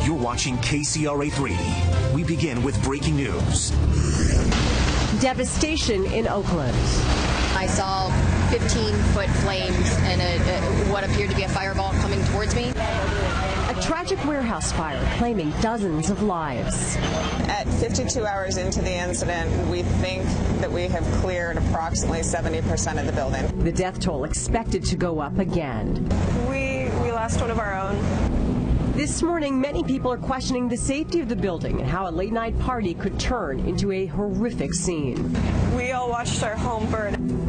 You're watching KCRA 3. We begin with breaking news. Devastation in Oakland. I saw 15-foot flames and what appeared to be a fireball coming towards me. A tragic warehouse fire claiming dozens of lives. At 52 hours into the incident, we think that we have cleared approximately 70% of the building. The death toll expected to go up again. We lost one of our own. This morning, many people are questioning the safety of the building and how a late-night party could turn into a horrific scene. We all watched our home burn.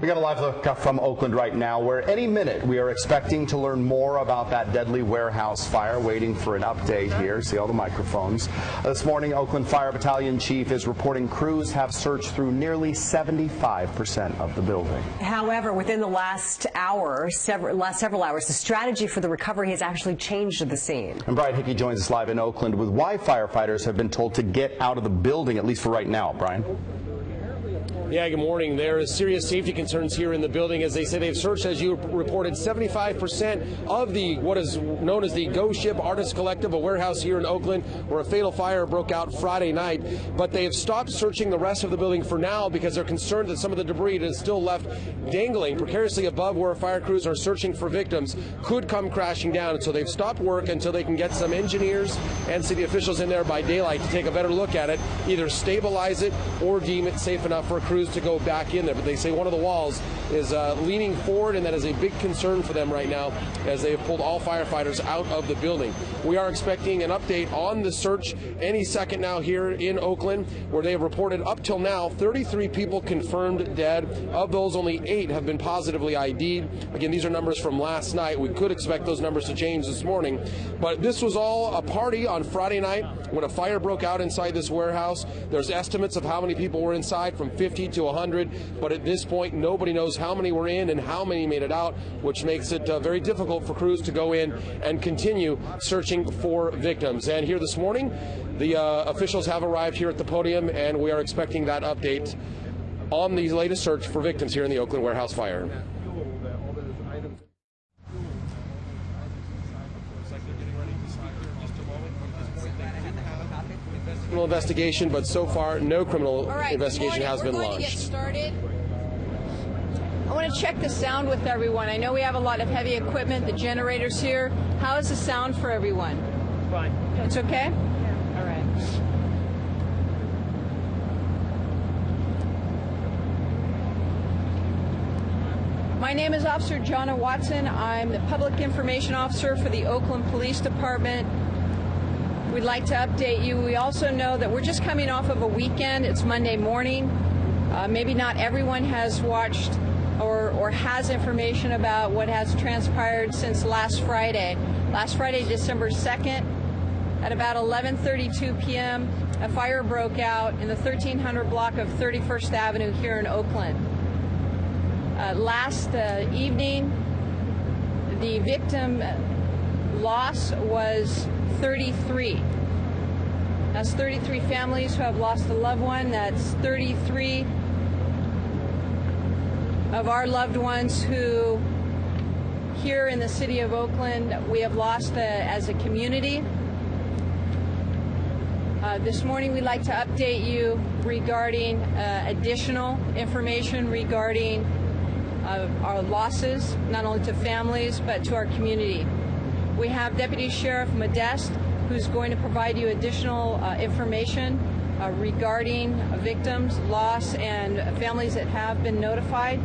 We got a live look from Oakland right now, where any minute we are expecting to learn more about that deadly warehouse fire. Waiting for an update here. See all the microphones. This morning, Oakland Fire Battalion Chief is reporting crews have searched through nearly 75% of the building. However, within the last several hours, the strategy for the recovery has actually changed at the scene. And Brian Hickey joins us live in Oakland with why firefighters have been told to get out of the building, at least for right now. Brian? Yeah, good morning. There is serious safety concerns here in the building as they say they've searched, as you reported, 75% of the what is known as the Ghost Ship Artist Collective, a warehouse here in Oakland where a fatal fire broke out Friday night. But they have stopped searching the rest of the building for now because they're concerned that some of the debris that is still left dangling precariously above where fire crews are searching for victims could come crashing down. And so they've stopped work until they can get some engineers and city officials in there by daylight to take a better look at it, either stabilize it or deem it safe enough for crews to go back in there. But they say one of the walls is leaning forward, and that is a big concern for them right now as they have pulled all firefighters out of the building. We are expecting an update on the search any second now here in Oakland, where they have reported up till now 33 people confirmed dead. Of those, only 8 have been positively ID'd. Again, these are numbers from last night. We could expect those numbers to change this morning. But this was all a party on Friday night when a fire broke out inside this warehouse. There's estimates of how many people were inside, from 50 to 100, but at this point nobody knows how many were in and how many made it out, which makes it very difficult for crews to go in and continue searching for victims. And here this morning, the officials have arrived here at the podium, and we are expecting that update on the latest search for victims here in the Oakland warehouse fire. Investigation, but so far no criminal investigation has been launched. Get started. I want to check the sound with everyone. I know we have a lot of heavy equipment, the generators here. How is the sound for everyone? Fine. It's okay? Yeah. All right. My name is Officer Jonna Watson. I'm the Public Information Officer for the Oakland Police Department. We'd like to update you. We also know that we're just coming off of a weekend. It's Monday morning. Maybe not everyone has watched or has information about what has transpired since last Friday. Last Friday, December 2nd, at about 11:32 p.m., a fire broke out in the 1300 block of 31st Avenue here in Oakland. Last evening, the victim loss was 33. That's 33 families who have lost a loved one. That's 33 of our loved ones who, here in the city of Oakland, we have lost as a community. This morning we'd like to update you regarding additional information regarding our losses, not only to families but to our community. We have Deputy Sheriff Modeste, who's going to provide you additional information regarding victims, loss, and families that have been notified.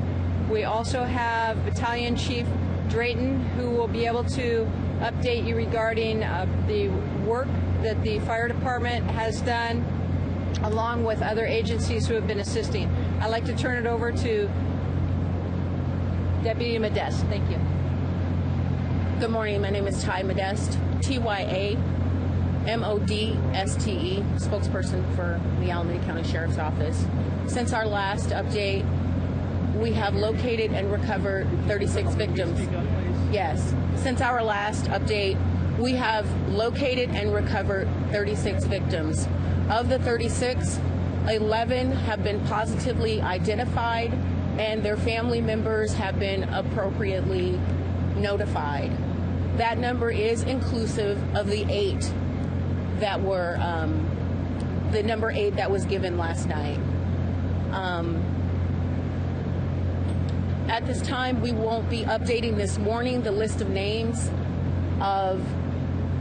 We also have Battalion Chief Drayton, who will be able to update you regarding the work that the fire department has done, along with other agencies who have been assisting. I'd like to turn it over to Deputy Modeste. Thank you. Good morning. My name is Ty Modeste, T-Y-A-M-O-D-S-T-E, spokesperson for the Alameda County Sheriff's Office. Since our last update, we have located and recovered 36 victims. Yes. Since our last update, we have located and recovered 36 victims. Of the 36, 11 have been positively identified, and their family members have been appropriately notified. that number is inclusive of the 8 that were, the number 8 that was given last night. At this time, we won't be updating this morning the list of names of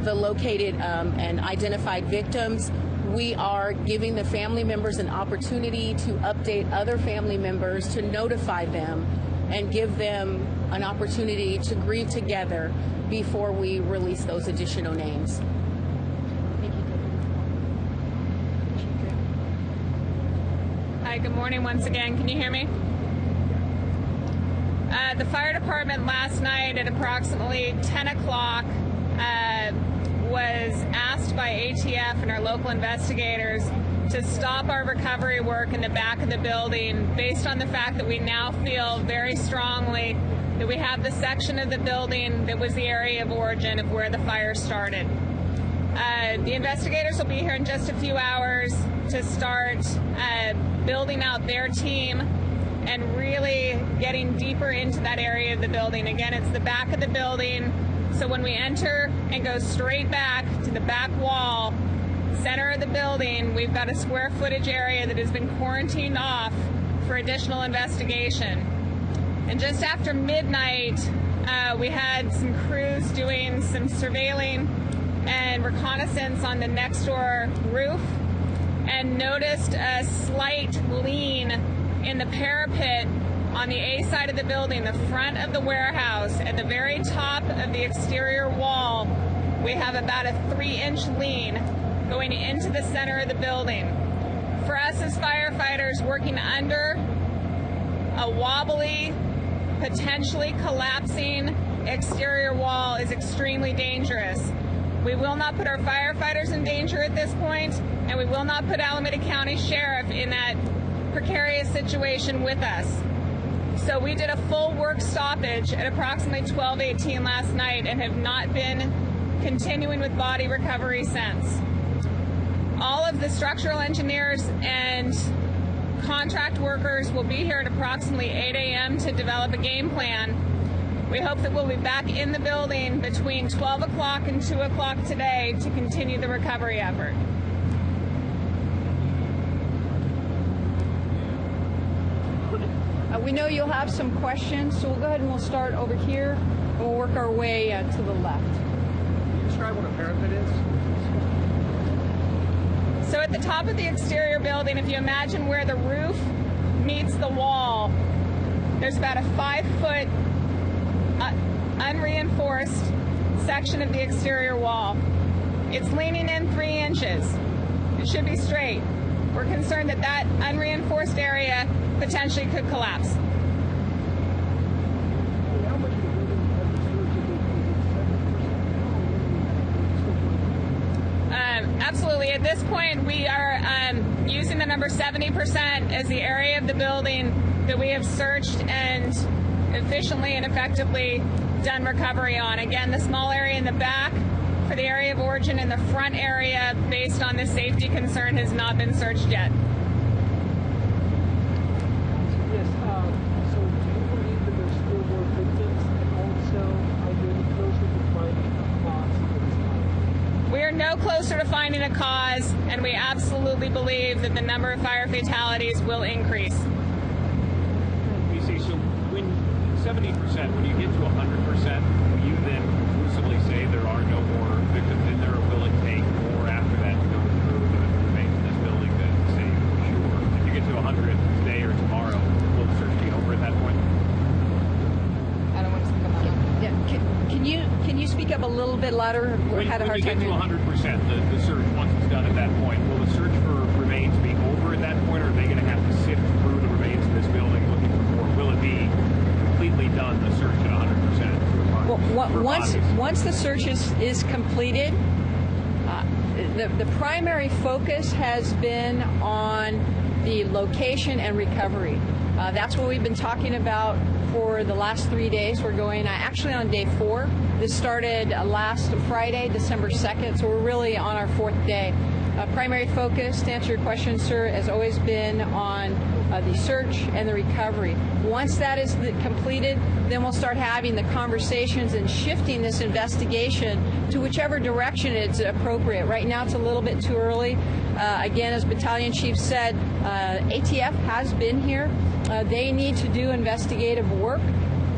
the located and identified victims. We are giving the family members an opportunity to update other family members, to notify them and give them an opportunity to grieve together before we release those additional names. Hi, good morning once again. Can you hear me? The fire department last night at approximately 10 o'clock was asked by ATF and our local investigators to stop our recovery work in the back of the building based on the fact that we now feel very strongly that we have the section of the building that was the area of origin of where the fire started. The investigators will be here in just a few hours to start building out their team and really getting deeper into that area of the building. Again, it's the back of the building, so when we enter and go straight back to the back wall, center of the building, we've got a square footage area that has been quarantined off for additional investigation. And just after midnight, we had some crews doing some surveilling and reconnaissance on the next door roof and noticed a slight lean in the parapet on the A side of the building, the front of the warehouse. At the very top of the exterior wall, we have about a 3-inch lean going into the center of the building. For us as firefighters working under a wobbly, potentially collapsing exterior wall is extremely dangerous. We will not put our firefighters in danger at this point, and we will not put Alameda County Sheriff in that precarious situation with us. So we did a full work stoppage at approximately 12:18 last night and have not been continuing with body recovery since. All of the structural engineers and contract workers will be here at approximately 8 a.m. to develop a game plan. We hope that we'll be back in the building between 12 o'clock and 2 o'clock today to continue the recovery effort. We know you'll have some questions, so we'll go ahead and we'll start over here, and we'll work our way to the left. Can you describe what a parapet is? So at the top of the exterior building, if you imagine where the roof meets the wall, there's about a 5-foot unreinforced section of the exterior wall. It's leaning in 3 inches. It should be straight. We're concerned that that unreinforced area potentially could collapse. Absolutely. At this point, we are using the number 70% as the area of the building that we have searched and efficiently and effectively done recovery on. Again, the small area in the back for the area of origin and the front area, based on the safety concern, has not been searched yet. Yes, so do you believe that there's still more victims, and also are you any closer to finding a cause for this fire? We are no closer to finding a cause, and we absolutely believe that the number of fire fatalities will increase. You see, so when 70%, when you get to 100%, will you then conclusively say there are no more victims in there, or will it take more after that to go through the remains of this building to say sure? If you get to 100 today or tomorrow, will the search be over at that point? I don't want to speak about that. Yeah, can you speak up a little bit louder? When you get to 100%, the search, once it's done at that point, will the search for remains be over at that point, or are they going to have to sift through the remains of this building looking for more? Will it be completely done, the search at 100%? Well, once the search is completed, the primary focus has been on the location and recovery. That's what we've been talking about for the last 3 days. We're going actually on day 4. This started last Friday, December 2nd, so we're really on our 4th day. primary focus, to answer your question, sir, has always been on the search and the recovery. Once that is completed, then we'll start having the conversations and shifting this investigation to whichever direction it's appropriate. Right now it's a little bit too early. Again, as Battalion Chief said, ATF has been here. They need to do investigative work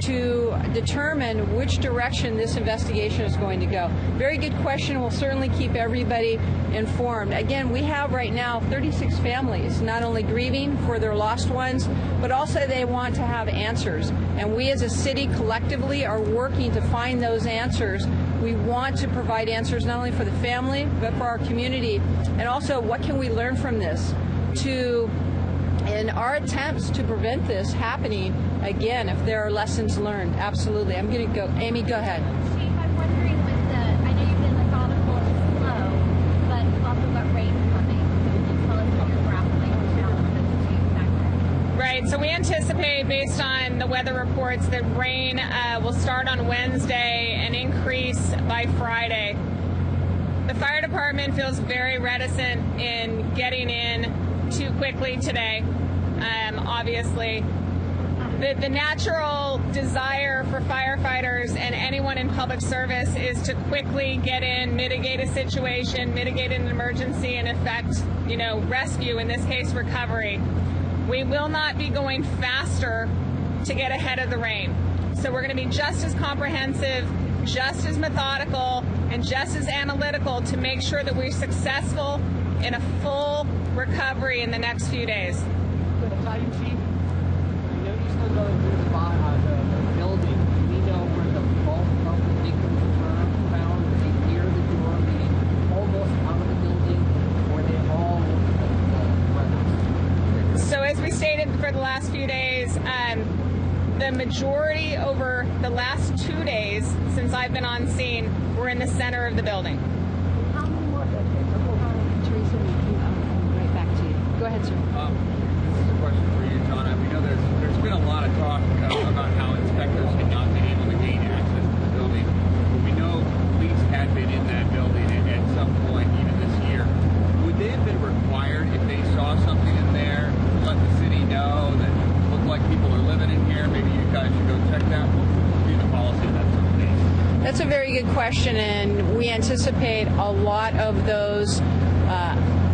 to determine which direction this investigation is going to go. Very good question. We'll certainly keep everybody informed. Again, we have right now 36 families not only grieving for their lost ones, but also they want to have answers. And we as a city collectively are working to find those answers. We want to provide answers not only for the family, but for our community. And also, what can we learn from this in our attempts to prevent this happening again, if there are lessons learned? Absolutely. I'm going to go. Amy, go ahead. Chief, I'm wondering I know you've been methodical and slow, but you've also got rain coming. Can you tell us how you're grappling with challenges? Right, so we anticipate, based on the weather reports, that rain will start on Wednesday and increase by Friday. The fire department feels very reticent in getting in too quickly today. Obviously, the natural desire for firefighters and anyone in public service is to quickly get in, mitigate a situation, mitigate an emergency, and effect, rescue, in this case, recovery. We will not be going faster to get ahead of the rain. So we're going to be just as comprehensive, just as methodical, and just as analytical to make sure that we're successful in a full recovery in the next few days. Battalion Chief, I know you still going through the building. Do we know where the bulk of the victims were found? Were they near the door, meaning almost out of the building, or they all the So as we stated for the last few days, the majority over the last 2 days since I've been on scene were in the center of the building. Teresa, right back to you. Go ahead, sir. This is a question for you, John. We know there's been a lot of talk about how inspectors had not been able to gain access to the building. But we know police had been in that building at some point, even this year. Would they have been required, if they saw something in there, to let the city know that it looked like people are living in here? Maybe you guys should go check that. What would be the policy in that sort of case? That's a very good question, and we anticipate a lot of those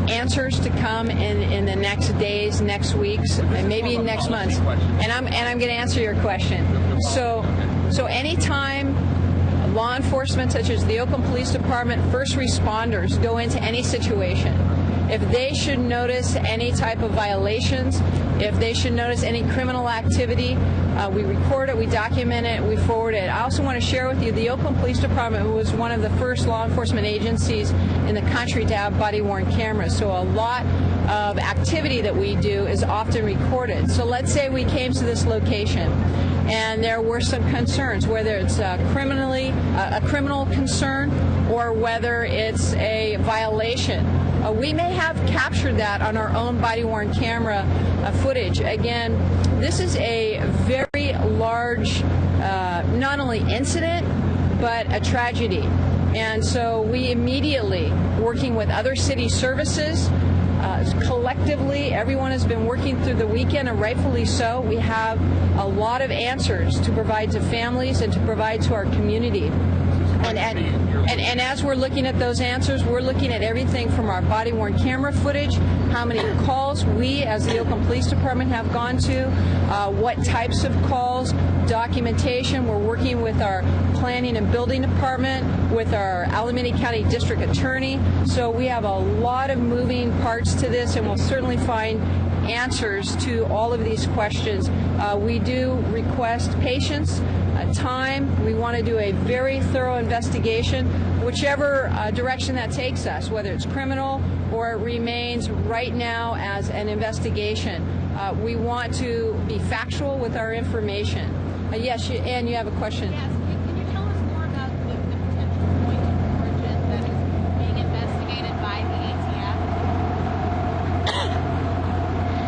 answers to come in the next days, next weeks, and maybe next months. And I'm going to answer your question. So anytime law enforcement, such as the Oakland Police Department, first responders go into any situation, if they should notice any type of violations, if they should notice any criminal activity, we record it, we document it, we forward it. I also want to share with you the Oakland Police Department was one of the first law enforcement agencies in the country to have body-worn cameras. So a lot of activity that we do is often recorded. So let's say we came to this location and there were some concerns, whether it's a criminal concern or whether it's a violation. We may have captured that on our own body-worn camera footage. Again, this is a very large, not only incident, but a tragedy. And so we immediately, working with other city services, collectively, everyone has been working through the weekend, and rightfully so. We have a lot of answers to provide to families and to provide to our community. And as we're looking at those answers, we're looking at everything from our body-worn camera footage, how many calls we as the Oakland Police Department have gone to, what types of calls, documentation. We're working with our Planning and Building Department, with our Alameda County District Attorney. So we have a lot of moving parts to this, and we'll certainly find answers to all of these questions. We do request patience, time. We want to do a very thorough investigation, whichever direction that takes us, whether it's criminal or it remains right now as an investigation. We want to be factual with our information. Yes, Ann, you have a question. Yes. Can you tell us more about the potential point of origin that is being investigated by the ATF?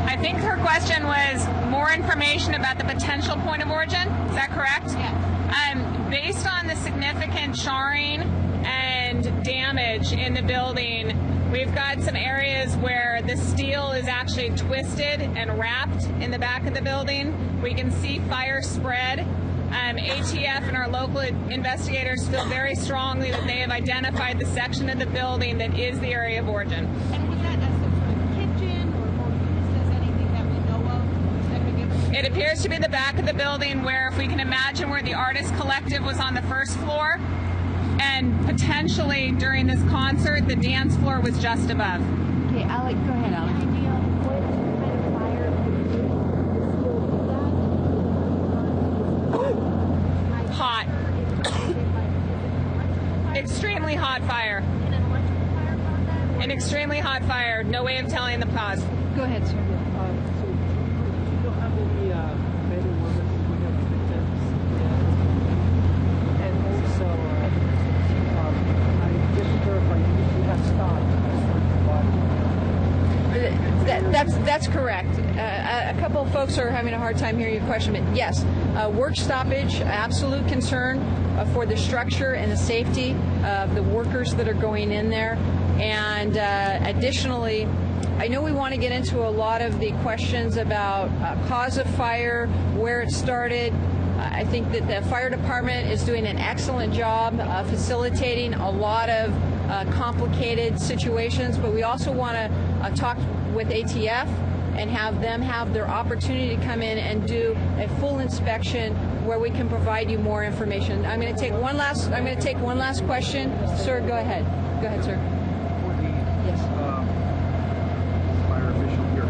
I think her question was more information about the potential point of origin. Is that correct? Yes. Based on the significant charring and damage damage in the building. We've got some areas where the steel is actually twisted and wrapped in the back of the building. We can see fire spread. ATF and our local investigators feel very strongly that they have identified the section of the building that is the area of origin. And was that some sort of kitchen or more useless, anything that we know of that could give? It appears to be the back of the building where, if we can imagine where the Artist Collective was on the first floor, and potentially during this concert, the dance floor was just above. Okay, Alec, go ahead, Alec. Hot. Extremely hot fire. An extremely hot fire. No way of telling the cause. Go ahead, sir. That's correct. A couple of folks are having a hard time hearing your question, but yes, work stoppage, absolute concern for the structure and the safety of the workers that are going in there. And additionally, I know we want to get into a lot of the questions about cause of fire, where it started. I think that the fire department is doing an excellent job facilitating a lot of complicated situations, but we also want to talk with ATF and have them have their opportunity to come in and do a full inspection where we can provide you more information. I'm going to take one last question. Sir, go ahead. Go ahead, sir. Yes. Fire official here.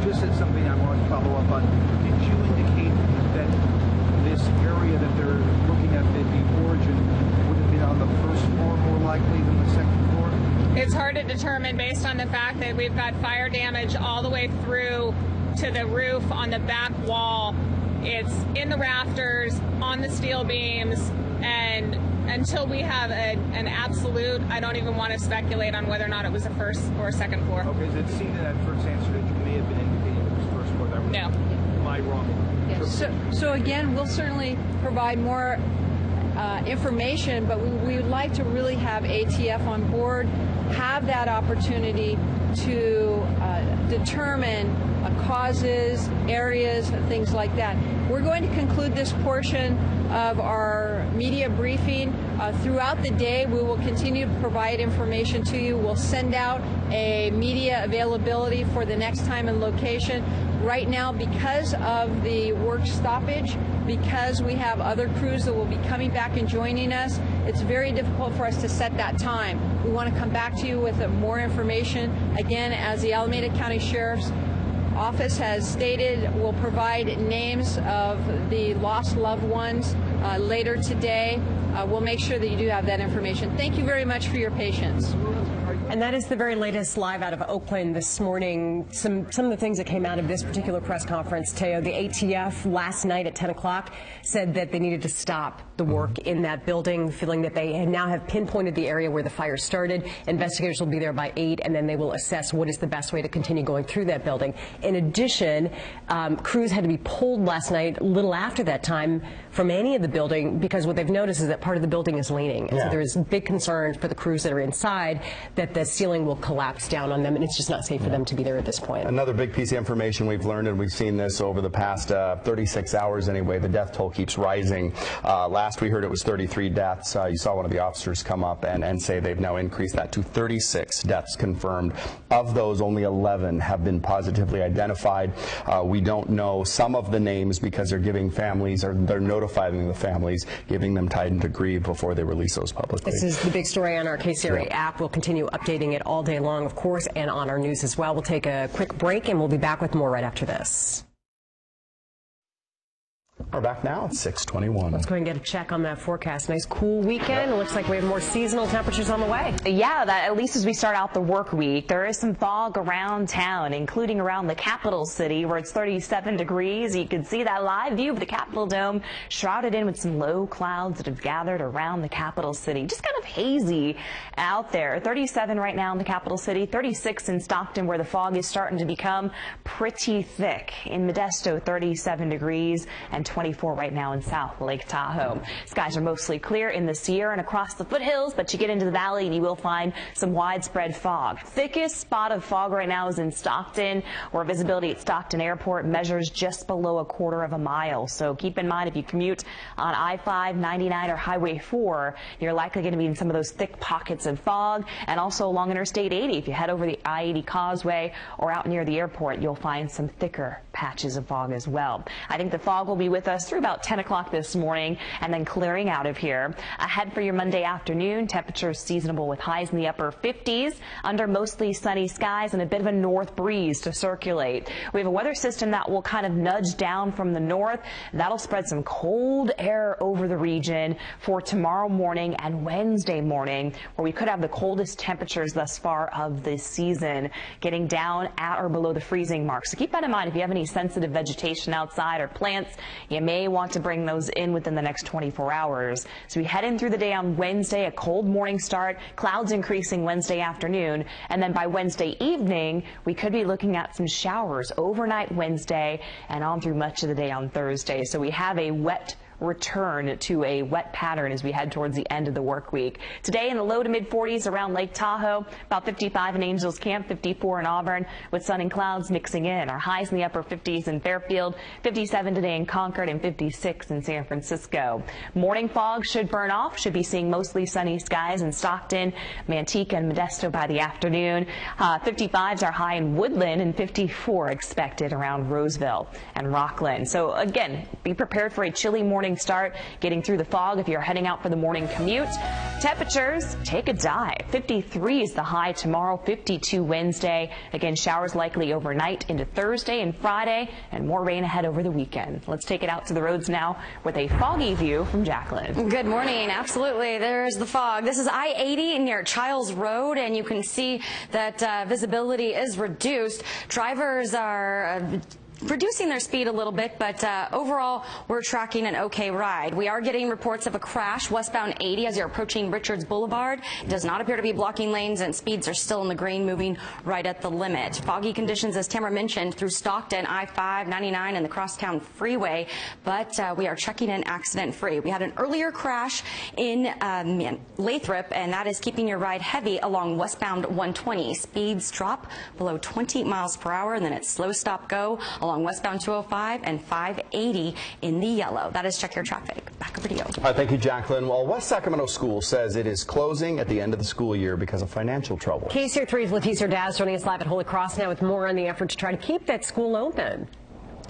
Just said something I want to follow up on. Did you indicate that this area that they're looking at, the origin, would have been on the first floor more likely than the second floor? It's hard to determine based on the fact that we've got fire damage all the way through to the roof on the back wall. It's in the rafters, on the steel beams, and until we have an absolute, I don't even want to speculate on whether or not it was a first or a second floor. Okay, does it seem in that first answer that you may have been indicating it was first floor? That was, no. Am I wrong? Yes. So again, we'll certainly provide more information, but we would like to really have ATF on board, have that opportunity to determine causes, areas, things like that. We're going to conclude this portion of our media briefing. Throughout the day, we will continue to provide information to you. We'll send out a media availability for the next time and location. Right now, because of the work stoppage, because we have other crews that will be coming back and joining us, it's very difficult for us to set that time. We want to come back to you with more information. Again, as the Alameda County Sheriff's Office has stated, we'll provide names of the lost loved ones later today. We'll make sure that you do have that information. Thank you very much for your patience. And that is the very latest live out of Oakland this morning. Some of the things that came out of this particular press conference, Teo, the ATF last night at 10 o'clock said that they needed to stop the work in that building, feeling that they now have pinpointed the area where the fire started. Investigators will be there by 8, and then they will assess what is the best way to continue going through that building. In addition, crews had to be pulled last night, a little after that time, from any of the building, because what they've noticed is that part of the building is leaning. And so there is big concern for the crews that are inside that the ceiling will collapse down on them, and it's just not safe for them to be there at this point. Another big piece of information we've learned, and we've seen this over the past 36 hours anyway, the death toll keeps rising. Last we heard it was 33 deaths. You saw one of the officers come up and say they've now increased that to 36 deaths confirmed. Of those, only 11 have been positively identified. We don't know some of the names because they're giving families, or they're notifying the families, giving them time to grieve before they release those publicly. This is the big story on our Case Area app. We'll continue updating it all day long, of course, and on our news as well. We'll take a quick break, and we'll be back with more right after this. We're back now at 6:21. Let's go ahead and get a check on that forecast. Nice cool weekend. It looks like we have more seasonal temperatures on the way. Yeah, that at least as we start out the work week. There is some fog around town, including around the capital city where it's 37 degrees. You can see that live view of the Capitol Dome shrouded in with some low clouds that have gathered around the capital city. Just kind of hazy out there. 37 right now in the capital city, 36 in Stockton where the fog is starting to become pretty thick. In Modesto, 37 degrees and 20 24 right now in South Lake Tahoe. Skies are mostly clear in the Sierra and across the foothills, but you get into the valley and you will find some widespread fog. Thickest spot of fog right now is in Stockton, where visibility at Stockton Airport measures just below a quarter of a mile. So keep in mind, if you commute on I-5, 99, or Highway 4, you're likely going to be in some of those thick pockets of fog, and also along Interstate 80. If you head over the I-80 Causeway or out near the airport, you'll find some thicker patches of fog as well. I think the fog will be with us through about 10 o'clock this morning and then clearing out of here. Ahead for your Monday afternoon, temperatures seasonable with highs in the upper 50s under mostly sunny skies and a bit of a north breeze to circulate. We have a weather system that will kind of nudge down from the north. That'll spread some cold air over the region for tomorrow morning and Wednesday morning, where we could have the coldest temperatures thus far of this season, getting down at or below the freezing mark. So keep that in mind. If you have any sensitive vegetation outside or plants, you may want to bring those in within the next 24 hours. So we head in through the day on Wednesday, a cold morning start, clouds increasing Wednesday afternoon, and then by Wednesday evening, we could be looking at some showers overnight Wednesday and on through much of the day on Thursday. So we have a wet return to a wet pattern as we head towards the end of the work week. Today in the low to mid 40s around Lake Tahoe, about 55 in Angels Camp, 54 in Auburn, with sun and clouds mixing in. Our highs in the upper 50s in Fairfield, 57 today in Concord, and 56 in San Francisco. Morning fog should burn off. Should be seeing mostly sunny skies in Stockton, Manteca, and Modesto by the afternoon. 55s are high in Woodland, and 54 expected around Roseville and Rockland. So again, be prepared for a chilly morning start, getting through the fog if you're heading out for the morning commute. Temperatures take a dive. 53 is the high tomorrow, 52 Wednesday. Again, showers likely overnight into Thursday and Friday, and more rain ahead over the weekend. Let's take it out to the roads now with a foggy view from Jacqueline. Good morning. Absolutely. There's the fog. This is I-80 near Childs Road, and you can see that visibility is reduced. Drivers are reducing their speed a little bit, but overall we're tracking an okay ride. We are getting reports of a crash westbound 80 as you're approaching Richards Boulevard. It does not appear to be blocking lanes, and speeds are still in the green, moving right at the limit. Foggy conditions, as Tamara mentioned, through Stockton, I-5, 99, and the Crosstown Freeway, but we are checking in accident-free. We had an earlier crash in Lathrop, and that is keeping your ride heavy along westbound 120. Speeds drop below 20 miles per hour, and then it's slow stop go along westbound 205 and 580 in the yellow. That is Check Your Traffic. Back over to you. All right, thank you, Jacqueline. Well, West Sacramento School says it is closing at the end of the school year because of financial trouble. KCR 3's Leticia Daz joining us live at Holy Cross now with more on the effort to try to keep that school open.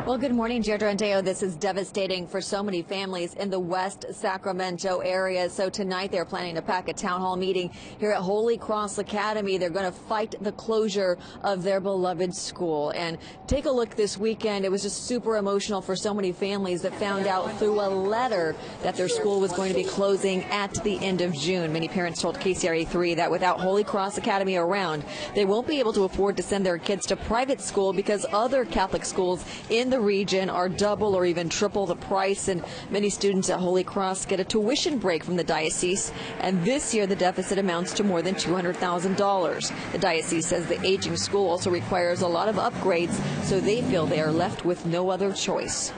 Well, good morning, Deirdre and Deo. This is devastating for so many families in the West Sacramento area. So tonight they're planning to pack a town hall meeting here at Holy Cross Academy. They're going to fight the closure of their beloved school. And take a look this weekend. It was just super emotional for so many families that found out through a letter that their school was going to be closing at the end of June. Many parents told KCRA 3 that without Holy Cross Academy around, they won't be able to afford to send their kids to private school because other Catholic schools in the region are double or even triple the price, and many students at Holy Cross get a tuition break from the diocese, and this year the deficit amounts to more than $200,000. The diocese says the aging school also requires a lot of upgrades, so they feel they are left with no other choice.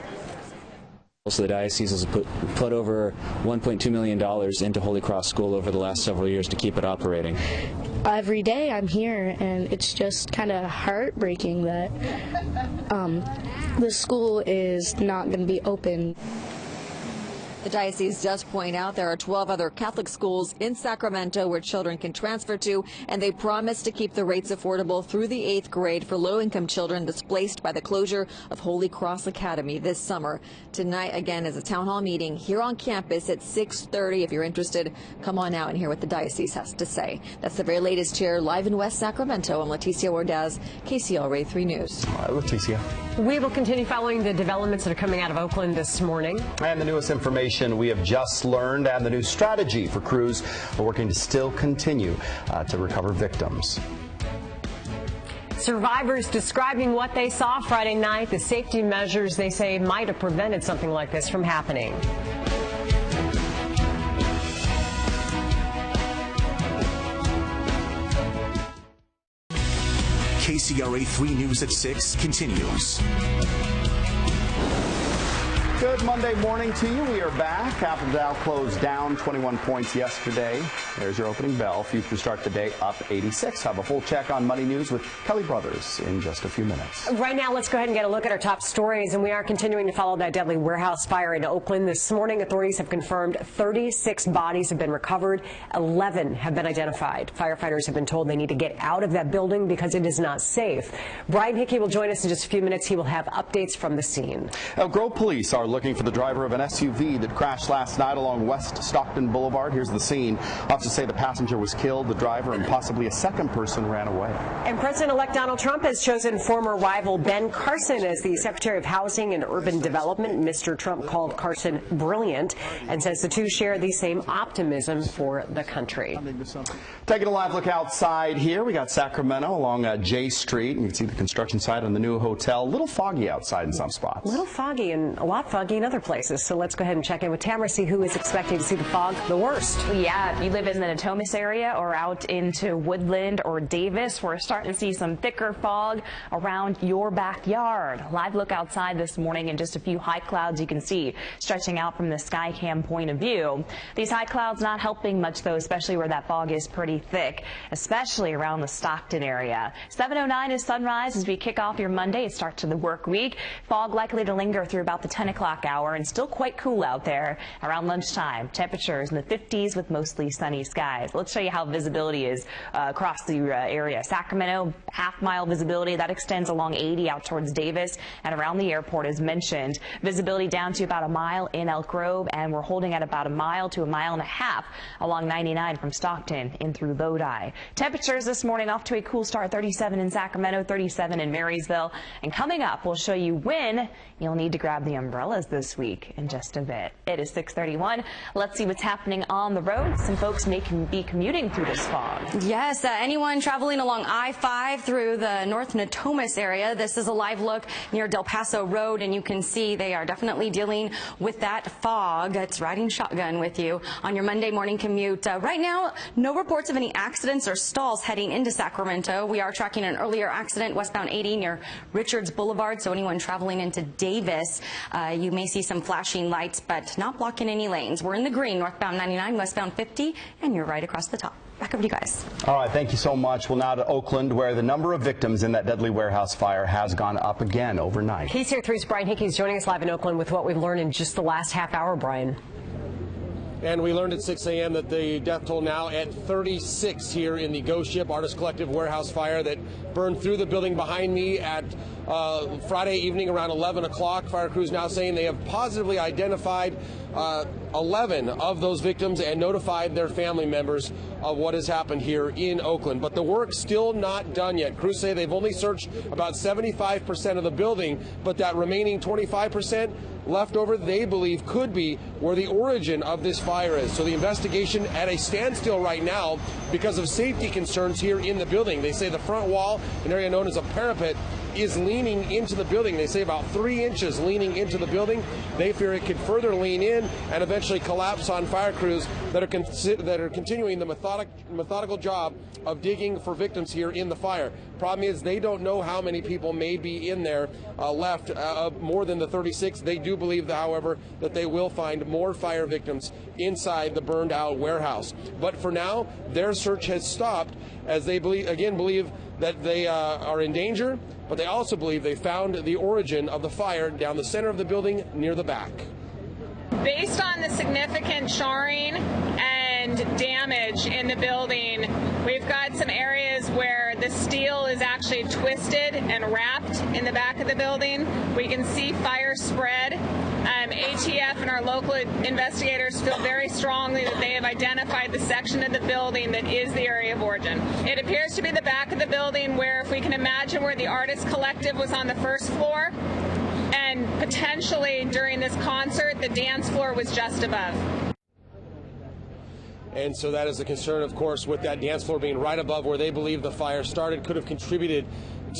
So the diocese has put over $1.2 million into Holy Cross School over the last several years to keep it operating. Every day I'm here, and it's just kind of heartbreaking that the school is not going to be open. The diocese does point out there are 12 other Catholic schools in Sacramento where children can transfer to, and they promise to keep the rates affordable through the 8th grade for low-income children displaced by the closure of Holy Cross Academy this summer. Tonight, again, is a town hall meeting here on campus at 6:30. If you're interested, come on out and hear what the diocese has to say. That's the very latest here, live in West Sacramento. I'm Leticia Ordaz, KCLRA 3 News. All right, Leticia. We will continue following the developments that are coming out of Oakland this morning. And the newest information we have just learned, and the new strategy for crews are working to still continue to recover victims. Survivors describing what they saw Friday night, the safety measures they say might have prevented something like this from happening. KCRA 3 News at 6 continues. Good Monday morning to you. We are back. Capital Dow closed down 21 points yesterday. There's your opening bell. Futures start the day up 86. Have a full check on Money News with Kelly Brothers in just a few minutes. Right now, let's go ahead and get a look at our top stories. And we are continuing to follow that deadly warehouse fire in Oakland. This morning, authorities have confirmed 36 bodies have been recovered. 11 have been identified. Firefighters have been told they need to get out of that building because it is not safe. Brian Hickey will join us in just a few minutes. He will have updates from the scene. Grove police are looking for the driver of an SUV that crashed last night along West Stockton Boulevard. Here's the scene. Officers say the passenger was killed, the driver and possibly a second person ran away. And President-elect Donald Trump has chosen former rival Ben Carson as the Secretary of Housing and Urban Development. Mr. Trump called Carson brilliant and says the two share the same optimism for the country. Taking a live look outside here, we got Sacramento along J Street. You can see the construction site on the new hotel. A little foggy outside in some spots. A little foggy and a lot foggy in other places. So let's go ahead and check in with Tamara, see who is expecting to see the fog the worst. Yeah, if you live in the Natomas area or out into Woodland or Davis, we're starting to see some thicker fog around your backyard. Live look outside this morning and just a few high clouds you can see stretching out from the Skycam point of view. These high clouds not helping much though, especially where that fog is pretty thick, especially around the Stockton area. 7:09 is sunrise as we kick off your Monday. It starts to the work week. Fog likely to linger through about the 10 o'clock hour and still quite cool out there around lunchtime. Temperatures in the 50s with mostly sunny skies. Let's show you how visibility is across the area. Sacramento, half-mile visibility. That extends along 80 out towards Davis and around the airport as mentioned. Visibility down to about a mile in Elk Grove, and we're holding at about a mile to a mile and a half along 99 from Stockton in through Lodi. Temperatures this morning off to a cool start. 37 in Sacramento, 37 in Marysville. And coming up, we'll show you when you'll need to grab the umbrellas this week in just a bit. It is 6:31. Let's see what's happening on the road. Some folks may be commuting through this fog. Yes, anyone traveling along I-5 through the North Natomas area. This is a live look near Del Paso Road, and you can see they are definitely dealing with that fog. It's riding shotgun with you on your Monday morning commute. Right now, no reports of any accidents or stalls heading into Sacramento. We are tracking an earlier accident westbound 80 near Richards Boulevard, so anyone traveling into Davis, you may see some flashing lights, but not blocking any lanes. We're in the green, northbound 99, westbound 50, and you're right across the top. Back over to you guys. All right, thank you so much. Well, now to Oakland, where the number of victims in that deadly warehouse fire has gone up again overnight. KCR 3's Brian Hickey is joining us live in Oakland with what we've learned in just the last half hour, Brian. And we learned at 6 a.m. that the death toll now at 36 here in the Ghost Ship Artist Collective warehouse fire that burned through the building behind me at Friday evening around 11 o'clock. Fire crews now saying they have positively identified 11 of those victims and notified their family members of what has happened here in Oakland. But the work's still not done yet. Crews say they've only searched about 75% of the building, but that remaining 25% left over, they believe, could be where the origin of this fire is. So the investigation at a standstill right now because of safety concerns here in the building. They say the front wall, an area known as a parapet, is leaning into the building. They say about 3 inches leaning into the building. They fear it could further lean in and eventually collapse on fire crews that are continuing the methodical job of digging for victims here in the fire. Problem is they don't know how many people may be in there left, more than the 36. They do believe, however, that they will find more fire victims inside the burned out warehouse. But for now, their search has stopped as they believe that they are in danger, but they also believe they found the origin of the fire down the center of the building near the back. Based on the significant charring and damage in the building, we've got some areas where the steel is actually twisted and wrapped in the back of the building. We can see fire spread. ATF and our local investigators feel very strongly that they have identified the section of the building that is the area of origin. It appears to be the back of the building where, if we can imagine where the Artist Collective was on the first floor, and potentially during this concert, the dance floor was just above. And so that is the concern, of course, with that dance floor being right above where they believe the fire started, could have contributed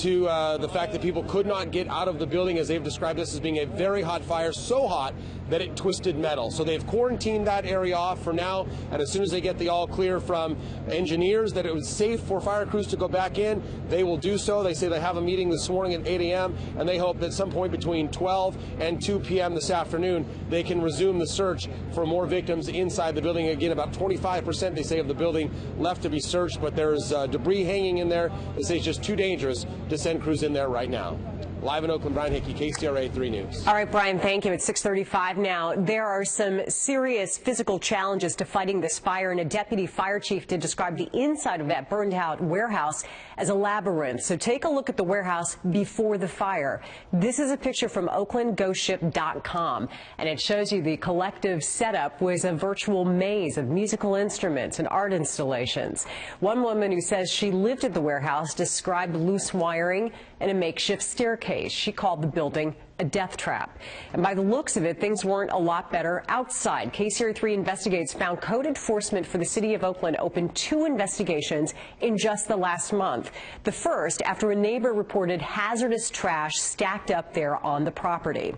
to the fact that people could not get out of the building, as they've described this as being a very hot fire, so hot that it twisted metal. So they've quarantined that area off for now, and as soon as they get the all clear from engineers that it was safe for fire crews to go back in, they will do so. They say they have a meeting this morning at 8 a.m., and they hope that some point between 12 and 2 p.m. this afternoon, they can resume the search for more victims inside the building. Again, about 25%, they say, of the building left to be searched, but there's debris hanging in there. They say it's just too dangerous to send crews in there right now. Live in Oakland, Brian Hickey, KCRA 3 News. All right, Brian, thank you. It's 6:35 now. There are some serious physical challenges to fighting this fire, and a deputy fire chief did describe the inside of that burned-out warehouse as a labyrinth. So take a look at the warehouse before the fire. This is a picture from OaklandGhostShip.com, and it shows you the collective setup was a virtual maze of musical instruments and art installations. One woman who says she lived at the warehouse described loose wiring and a makeshift staircase. She called the building a death trap. And by the looks of it, things weren't a lot better outside. KCRA 3 Investigates found code enforcement for the city of Oakland opened 2 investigations in just the last month. The first after a neighbor reported hazardous trash stacked up there on the property.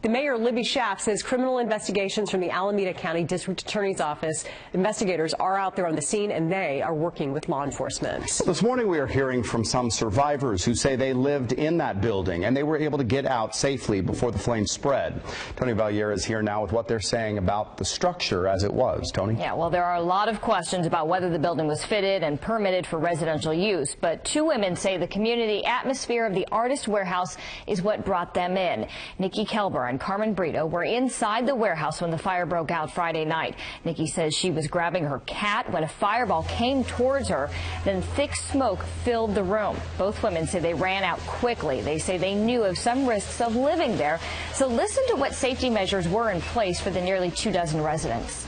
The mayor, Libby Schaaf, says criminal investigations from the Alameda County District Attorney's Office, investigators are out there on the scene, and they are working with law enforcement. This morning we are hearing from some survivors who say they lived in that building and they were able to get out safely before the flames spread. Tony Valliere is here now with what they're saying about the structure as it was. Tony? Yeah, well, there are a lot of questions about whether the building was fitted and permitted for residential use, but 2 women say the community atmosphere of the artist warehouse is what brought them in. Nikki Kelber and Carmen Brito were inside the warehouse when the fire broke out Friday night. Nikki says she was grabbing her cat when a fireball came towards her, then thick smoke filled the room. Both women say they ran out quickly. They say they knew of some risks of living there. So listen to what safety measures were in place for the nearly 24 residents.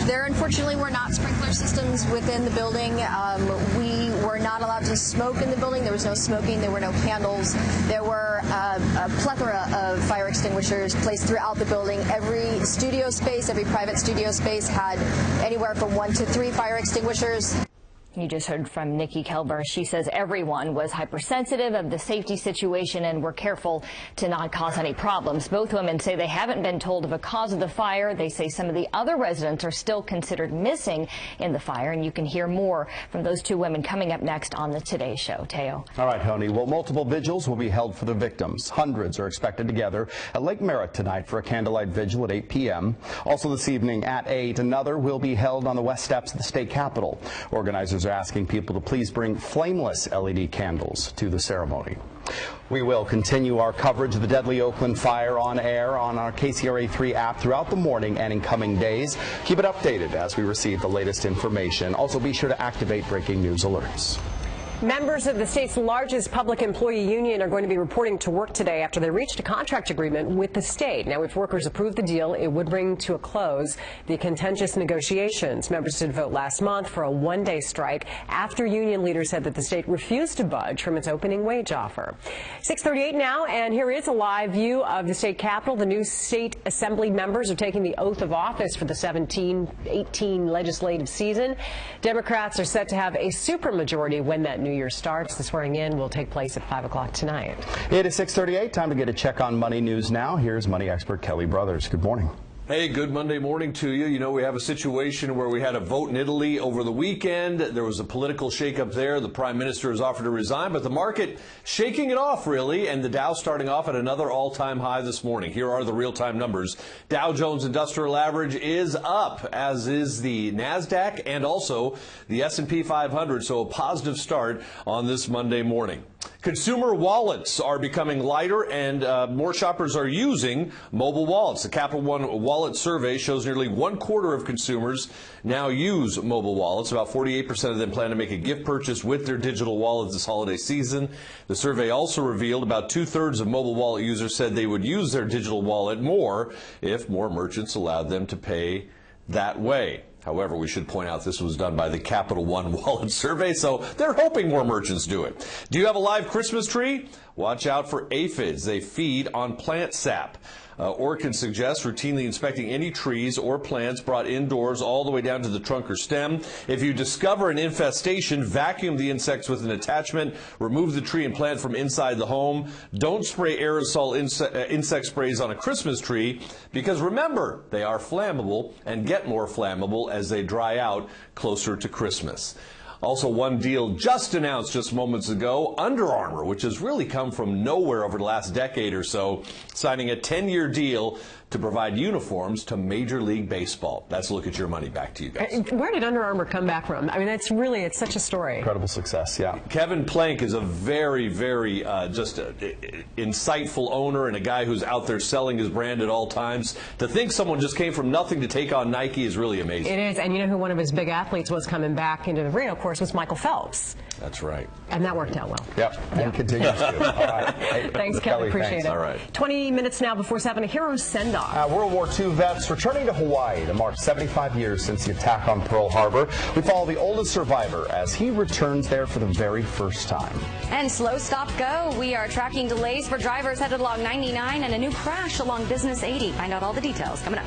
There unfortunately were not sprinkler systems within the building. We were not allowed to smoke in the building. There was no smoking. There were no candles. There were a plethora of fire extinguishers placed throughout the building. Every studio space, every private studio space had anywhere from 1 to 3 fire extinguishers. You just heard from Nikki Kelber. She says everyone was hypersensitive of the safety situation and were careful to not cause any problems. Both women say they haven't been told of a cause of the fire. They say some of the other residents are still considered missing in the fire, and you can hear more from those 2 women coming up next on the Today Show. Teo. All right, Tony. Well, multiple vigils will be held for the victims. Hundreds are expected together at Lake Merritt tonight for a candlelight vigil at 8 p.m. Also this evening at 8, another will be held on the west steps of the state capitol. Organizers are asking people to please bring flameless LED candles to the ceremony. We will continue our coverage of the deadly Oakland fire on air on our KCRA 3 app throughout the morning and in coming days. Keep it updated as we receive the latest information. Also, be sure to activate breaking news alerts. Members of the state's largest public employee union are going to be reporting to work today after they reached a contract agreement with the state. Now, if workers approve the deal, it would bring to a close the contentious negotiations. Members did vote last month for a 1-day strike after union leaders said that the state refused to budge from its opening wage offer. 6:38 now, and here is a live view of the state capitol. The new state assembly members are taking the oath of office for the 17-18 legislative season. Democrats are set to have a supermajority when that New Year starts. The swearing in will take place at 5 o'clock tonight. It is 6:38. Time to get a check on money news now. Here's money expert Kelly Brothers. Good morning. Hey, good Monday morning to you. You know, we have a situation where we had a vote in Italy over the weekend. There was a political shakeup there. The prime minister has offered to resign, but the market shaking it off, really, and the Dow starting off at another all-time high this morning. Here are the real-time numbers. Dow Jones Industrial Average is up, as is the NASDAQ and also the S&P 500, so a positive start on this Monday morning. Consumer wallets are becoming lighter, and more shoppers are using mobile wallets. The Capital One Wallet Survey shows nearly 1/4 of consumers now use mobile wallets. About 48% of them plan to make a gift purchase with their digital wallet this holiday season. The survey also revealed about 2/3 of mobile wallet users said they would use their digital wallet more if more merchants allowed them to pay that way. However, we should point out this was done by the Capital One Wallet Survey, so they're hoping more merchants do it. Do you have a live Christmas tree? Watch out for aphids. They feed on plant sap. Orkin suggests routinely inspecting any trees or plants brought indoors all the way down to the trunk or stem. If you discover an infestation, vacuum the insects with an attachment, remove the tree and plant from inside the home. Don't spray aerosol insect sprays on a Christmas tree because remember, they are flammable and get more flammable as they dry out closer to Christmas. Also, one deal just announced just moments ago, Under Armour, which has really come from nowhere over the last decade or so, signing a 10-year deal to provide uniforms to Major League Baseball. That's a look at your money. Back to you guys. Where did Under Armour come back from? I mean, it's such a story. Incredible success, yeah. Kevin Plank is a very, very insightful owner and a guy who's out there selling his brand at all times. To think someone just came from nothing to take on Nike is really amazing. It is, and you know who one of his big athletes was coming back into the ring, of course, was Michael Phelps. That's right. And that worked out well. Yep, and continues to. All right. Hey, thanks, Kelly. Appreciate it. All right. 20 minutes now before 7, a hero send-off. World War II vets returning to Hawaii to mark 75 years since the attack on Pearl Harbor. We follow the oldest survivor as he returns there for the very first time. And slow stop go. We are tracking delays for drivers headed along 99 and a new crash along Business 80. Find out all the details coming up.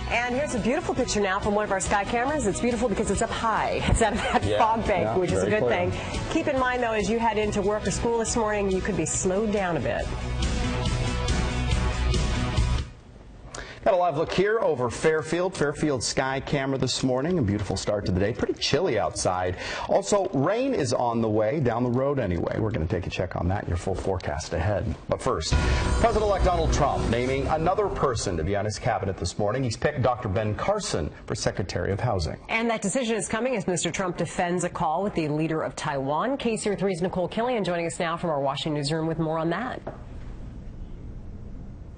And here's a beautiful picture now from one of our sky cameras. It's beautiful because it's up high. It's out of that fog bank, which is a good thing. Keep in mind, though, as you head into work or school this morning, you could be slowed down a bit. Got a live look here over Fairfield sky camera this morning. A beautiful start to the day. Pretty chilly outside. Also, rain is on the way, down the road anyway. We're going to take a check on that in your full forecast ahead. But first, President-elect Donald Trump naming another person to be on his cabinet this morning. He's picked Dr. Ben Carson for Secretary of Housing. And that decision is coming as Mr. Trump defends a call with the leader of Taiwan. KCR 3's Nicole Killian joining us now from our Washington newsroom with more on that.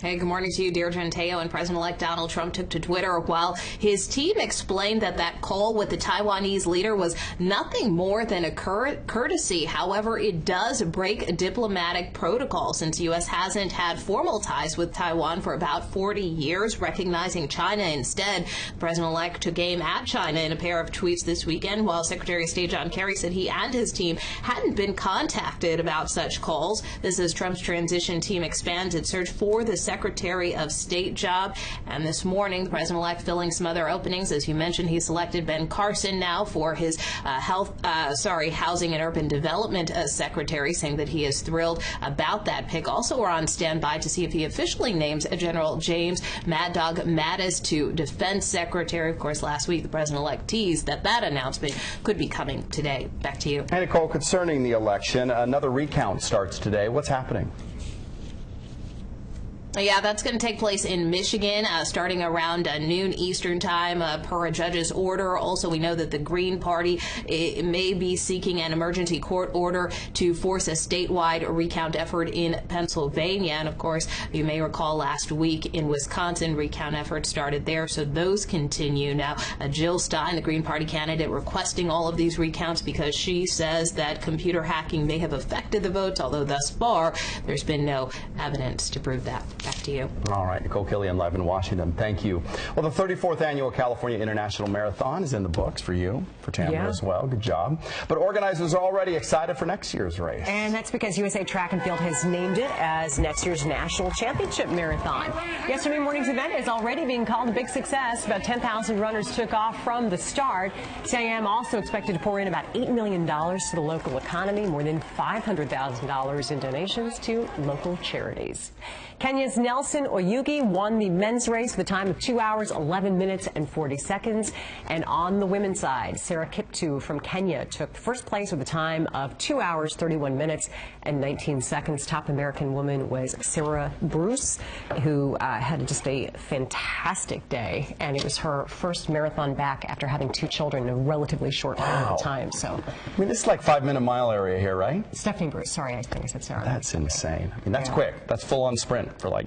Hey, good morning to you, Deirdre and Teo. And President-elect Donald Trump took to Twitter while his team explained that call with the Taiwanese leader was nothing more than a courtesy. However, it does break diplomatic protocol since the U.S. hasn't had formal ties with Taiwan for about 40 years, recognizing China instead. The President-elect took aim at China in a pair of tweets this weekend, while Secretary of State John Kerry said he and his team hadn't been contacted about such calls. This as Trump's transition team expands its search for the Secretary of State job. And this morning, the President-elect filling some other openings. As you mentioned, he selected Ben Carson now for his Housing and Urban Development Secretary, saying that he is thrilled about that pick. Also, we're on standby to see if he officially names General James Mad Dog Mattis to Defense Secretary. Of course, last week, the President-elect teased that announcement could be coming today. Back to you. And Nicole, concerning the election, another recount starts today. What's happening? Yeah, that's going to take place in Michigan starting around noon Eastern time per a judge's order. Also, we know that the Green Party may be seeking an emergency court order to force a statewide recount effort in Pennsylvania. And, of course, you may recall last week in Wisconsin, recount efforts started there. So those continue. Now, Jill Stein, the Green Party candidate, requesting all of these recounts because she says that computer hacking may have affected the votes, although thus far there's been no evidence to prove that. Back to you. All right, Nicole Killian live in Washington. Thank you. Well, the 34th Annual California International Marathon is in the books for you, for Tamara as well. Good job. But organizers are already excited for next year's race. And that's because USA Track and Field has named it as next year's National Championship Marathon. Yesterday morning's event is already being called a big success. About 10,000 runners took off from the start. CIM also expected to pour in about $8 million to the local economy, more than $500,000 in donations to local charities. Kenya's Nelson Oyugi won the men's race with a time of 2 hours, 11 minutes, and 40 seconds. And on the women's side, Sarah Kiptu from Kenya took first place with a time of 2 hours, 31 minutes, and 19 seconds. Top American woman was Sarah Bruce, who had just a fantastic day. And it was her first marathon back after having 2 children in a relatively short amount of time. So, I mean, this is like 5-minute mile area here, right? Stephanie Bruce. Sorry, I think I said Sarah. That's insane. I mean, that's quick. That's full-on sprint for like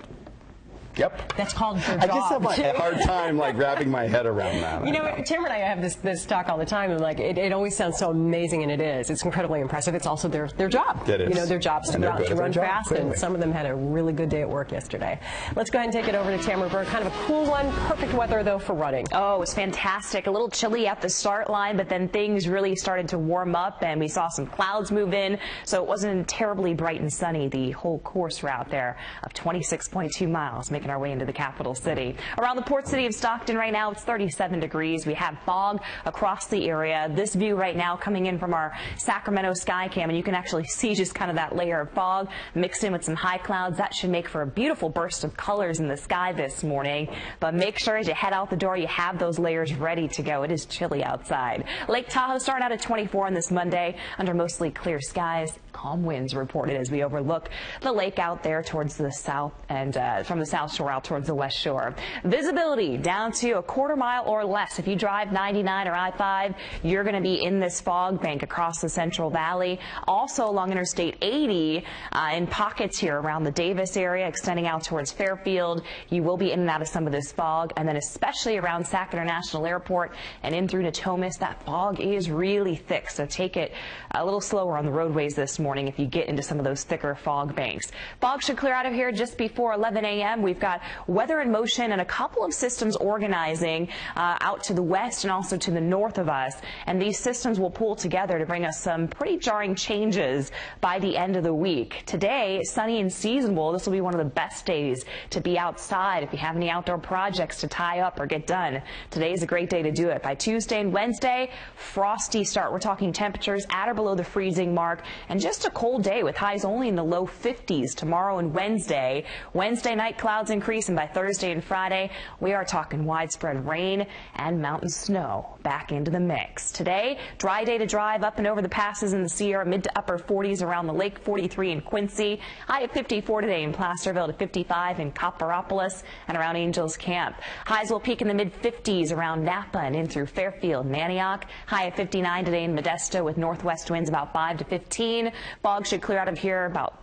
Yep. That's called their job. I just have a hard time like wrapping my head around that. You know, Tamara and I have this talk all the time, and like it always sounds so amazing, and it is. It's incredibly impressive. It's also their job. It is. You know, their job's to run fast, clearly. and some of them had a really good day at work yesterday. Let's go ahead and take it over to Tamara Berg. Kind of a cool one. Perfect weather though for running. Oh, it was fantastic. A little chilly at the start line, but then things really started to warm up, and we saw some clouds move in, so it wasn't terribly bright and sunny the whole course route there of 26.2 miles, making our way into the capital city. Around the port city of Stockton right now, it's 37 degrees. We have fog across the area. This view right now coming in from our Sacramento sky cam, and you can actually see just kind of that layer of fog mixed in with some high clouds. That should make for a beautiful burst of colors in the sky this morning. But make sure as you head out the door, you have those layers ready to go. It is chilly outside. Lake Tahoe starting out at 24 on this Monday under mostly clear skies. Calm winds reported as we overlook the lake out there towards the south and from the south shore out towards the west shore. Visibility down to a quarter mile or less. If you drive 99 or I-5, you're going to be in this fog bank across the Central Valley. Also along Interstate 80 in pockets here around the Davis area, extending out towards Fairfield. You will be in and out of some of this fog, and then especially around Sac International Airport and in through Natomas, that fog is really thick. So take it a little slower on the roadways this morning if you get into some of those thicker fog banks. Fog should clear out of here just before 11 a.m. We've got weather in motion and a couple of systems organizing out to the west and also to the north of us. And these systems will pull together to bring us some pretty jarring changes by the end of the week. Today, sunny and seasonable. This will be one of the best days to be outside if you have any outdoor projects to tie up or get done. Today is a great day to do it. By Tuesday and Wednesday, frosty start. We're talking temperatures at or below the freezing mark, and just a cold day with highs only in the low 50s tomorrow and Wednesday. Wednesday night clouds increase, and by Thursday and Friday, we are talking widespread rain and mountain snow back into the mix. Today, dry day to drive up and over the passes in the Sierra, mid to upper 40s around the lake, 43 in Quincy, high at 54 today in Placerville, to 55 in Copperopolis and around Angels Camp. Highs will peak in the mid 50s around Napa and in through Fairfield and Antioch. High at 59 today in Modesto with northwest winds about 5 to 15. Fog should clear out of here about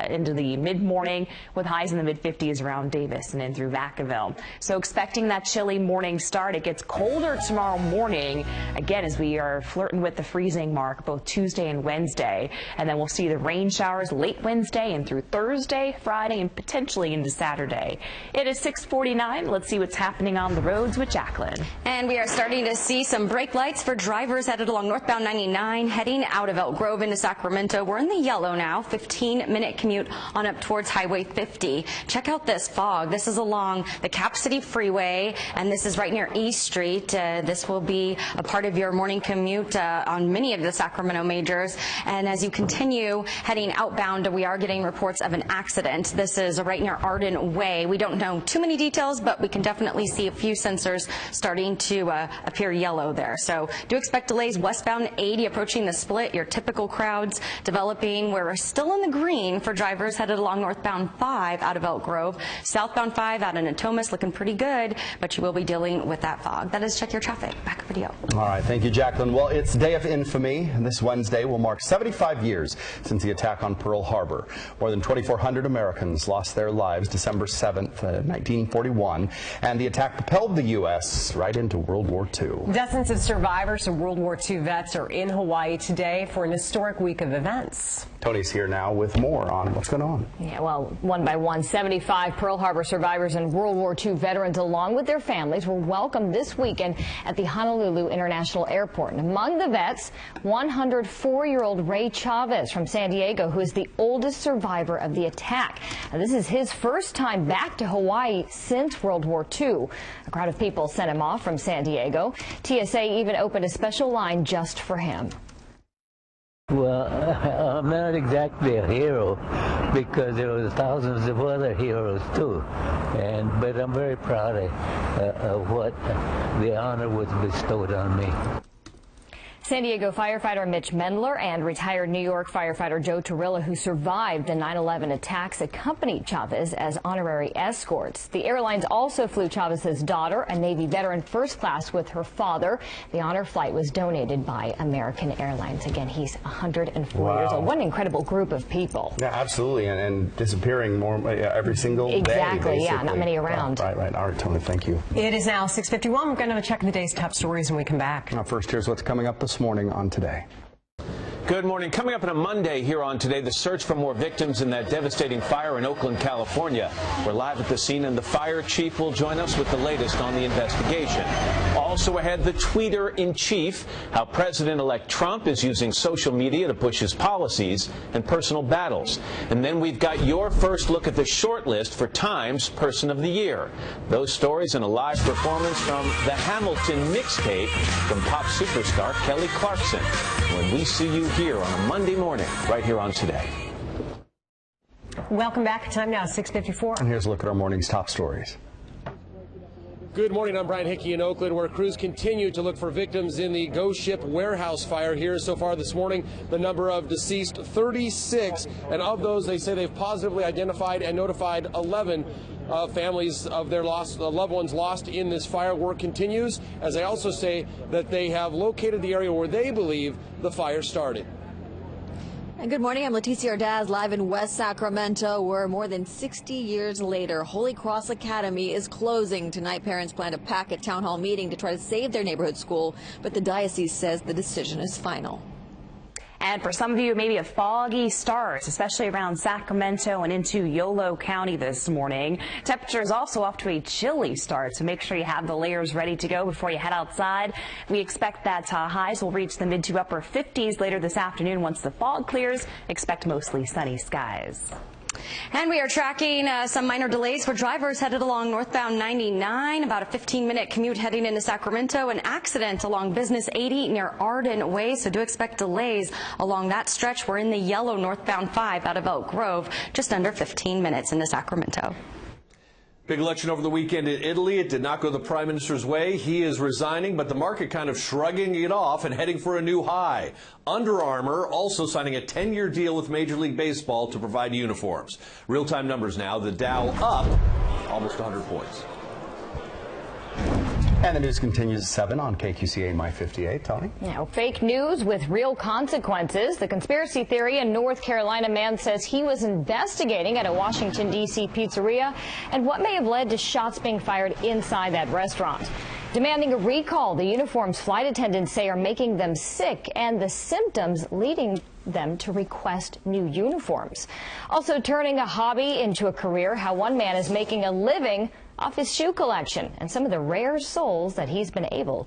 into the mid-morning with highs in the mid-50s around Davis and in through Vacaville. So expecting that chilly morning start. It gets colder tomorrow morning, again, as we are flirting with the freezing mark both Tuesday and Wednesday. And then we'll see the rain showers late Wednesday and through Thursday, Friday, and potentially into Saturday. It is 6:49. Let's see what's happening on the roads with Jacqueline. And we are starting to see some brake lights for drivers headed along northbound 99, heading out of Elk Grove into Sacramento. We're in the yellow now, 15-minute commute on up towards Highway 50. Check out this fog. This is along the Cap City Freeway, and this is right near East Street. This will be a part of your morning commute on many of the Sacramento majors. And as you continue heading outbound, we are getting reports of an accident. This is right near Arden Way. We don't know too many details, but we can definitely see a few sensors starting to appear yellow there. So do expect delays westbound 80 approaching the split. Your typical crowds developing. We're still in the green for drivers headed along northbound 5 out of Elk Grove. Southbound 5 out of Natomas looking pretty good, but you will be dealing with that fog. That is Check Your Traffic. Back over to you. All right, thank you, Jacqueline. Well, it's Day of Infamy. This Wednesday will mark 75 years since the attack on Pearl Harbor. More than 2,400 Americans lost their lives December 7th, 1941, and the attack propelled the U.S. right into World War II. Dozens of survivors of World War II vets are in Hawaii today for an historic week of events. Tony's here now with more on what's going on. Yeah, well, one by one, 75 Pearl Harbor survivors and World War II veterans, along with their families, were welcomed this weekend at the Honolulu International Airport. And among the vets, 104-year-old Ray Chavez from San Diego, who is the oldest survivor of the attack. Now, this is his first time back to Hawaii since World War II. A crowd of people sent him off from San Diego. TSA even opened a special line just for him. Well, I'm not exactly a hero because there were thousands of other heroes too, but I'm very proud of what the honor was bestowed on me. San Diego firefighter Mitch Mendler and retired New York firefighter Joe Torilla, who survived the 9/11 attacks, accompanied Chavez as honorary escorts. The airlines also flew Chavez's daughter, a Navy veteran, first class with her father. The honor flight was donated by American Airlines. Again, he's 104 years old. What an incredible group of people. Yeah, absolutely, and disappearing more every single day. Exactly, yeah, not many around. Right. All right, Tony, thank you. It is now 6:51. We're going to check the day's top stories when we come back. Now, first, here's what's coming up this morning on Today. Good morning. Coming up on a Monday here on Today, the search for more victims in that devastating fire in Oakland, California. We're live at the scene, and the fire chief will join us with the latest on the investigation. Also ahead, the tweeter-in-chief, how President-elect Trump is using social media to push his policies and personal battles. And then we've got your first look at the short list for Time's Person of the Year. Those stories and a live performance from the Hamilton mixtape from pop superstar Kelly Clarkson. When we see you here on a Monday morning, right here on Today. Welcome back. Time now, 6:54. And here's a look at our morning's top stories. Good morning. I'm Brian Hickey in Oakland, where crews continue to look for victims in the Ghost Ship warehouse fire here. So far this morning, the number of deceased, 36. And of those, they say they've positively identified and notified 11 families of their loved ones lost in this fire. Work continues, as they also say that they have located the area where they believe the fire started. And good morning, I'm Leticia Ordaz, live in West Sacramento, where more than 60 years later, Holy Cross Academy is closing. Tonight, parents plan to pack a town hall meeting to try to save their neighborhood school, but the diocese says the decision is final. And for some of you, maybe a foggy start, especially around Sacramento and into Yolo County this morning. Temperatures also off to a chilly start, so make sure you have the layers ready to go before you head outside. We expect that highs will reach the mid to upper 50s later this afternoon. Once the fog clears, expect mostly sunny skies. And we are tracking some minor delays for drivers headed along northbound 99, about a 15-minute commute heading into Sacramento. An accident along Business 80 near Arden Way, so do expect delays along that stretch. We're in the yellow northbound 5 out of Elk Grove, just under 15 minutes into Sacramento. Big election over the weekend in Italy. It did not go the prime minister's way. He is resigning, but the market kind of shrugging it off and heading for a new high. Under Armour also signing a 10-year deal with Major League Baseball to provide uniforms. Real-time numbers now. The Dow up almost 100 points. And the news continues at 7 on KQCA My 58. Tony? Now, fake news with real consequences. The conspiracy theory, a North Carolina man says he was investigating at a Washington, D.C. pizzeria and what may have led to shots being fired inside that restaurant. Demanding a recall, the uniforms flight attendants say are making them sick and the symptoms leading them to request new uniforms. Also turning a hobby into a career, how one man is making a living off his shoe collection and some of the rare souls that he's been able